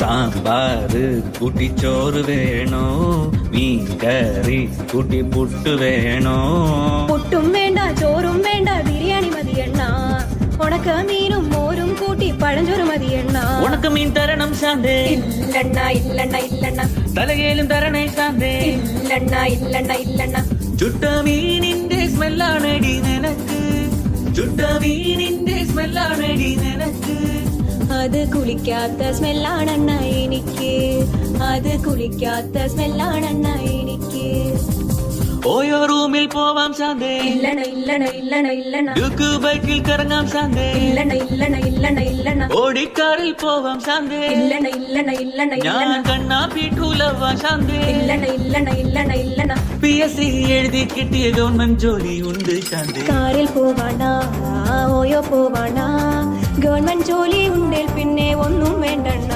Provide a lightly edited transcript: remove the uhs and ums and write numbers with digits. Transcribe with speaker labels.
Speaker 1: സാമ്പാറ് കൂട്ടി ചോറ് വേണോ മീൻ കറി കൂട്ടി പുട്ട് വേണോ
Speaker 2: പുട്ടും വേണ്ട ചോറും വേണ്ട ബിരിയാണി മതിയെണ്ണ ഉണക്ക മീനും മോരും കൂട്ടി പഴഞ്ചോറ് മതിയെണ്ണ
Speaker 1: ഉണക്ക മീൻ തരണം ശാന്തേ
Speaker 2: ഇല്ലണ്ണ ഇല്ലണ്ണ ഇല്ലണ്ണ
Speaker 1: തലകേലും തരണേ ശാന്തേ
Speaker 2: ഇല്ലണ്ണ ഇല്ലണ്ണ ഇല്ലണ്ണ
Speaker 1: ചുട്ട മീനിന്റെ സ്മെല്ലാണടി നിനക്ക് ചുട്ട മീനിന്റെ സ്മെല്ലാണടി നിനക്ക്
Speaker 2: അത് കുളിക്കാത്ത സ്മെല്ലാണെണ്ണ എനിക്ക് അത് കുളിക്കാത്ത സ്മെല്ലാണെണ്ണ എനിക്ക്
Speaker 1: ഓയോ റൂമിൽ പോവാം ശാന്തേ
Speaker 2: ഇല്ലണ ഇല്ലണ ഇല്ലണ ഇല്ലണ
Speaker 1: ഡ്യൂക്ക് ബൈക്കിൽ കറങ്ങാം ശാന്തേ
Speaker 2: ഇല്ലണ ഇല്ലണ ഇല്ലണ ഇല്ലണ
Speaker 1: ഓടിക്കാറിൽ പോവാം ശാന്തേ
Speaker 2: ഇല്ലണ ഇല്ലണ ഇല്ലണ
Speaker 1: ഞാൻ
Speaker 2: ഇല്ലണ
Speaker 1: കണ്ണാ പീട്ടൂലവാ ശാന്തേ
Speaker 2: ഇല്ലണ ഇല്ലണ ഇല്ലണ ഇല്ലണ
Speaker 1: PSC എഴുതി കിട്ടിയ ഗവൺമെന്റ് ജോലി ഉണ്ട് ശാന്തേ
Speaker 2: കാറിൽ പോവാണ ഓയോ പോവാണ ഗവൺമെന്റ് ജോലി ഉണ്ടേൽ പിന്നെ ഒന്നും വേണ്ടണ്ണ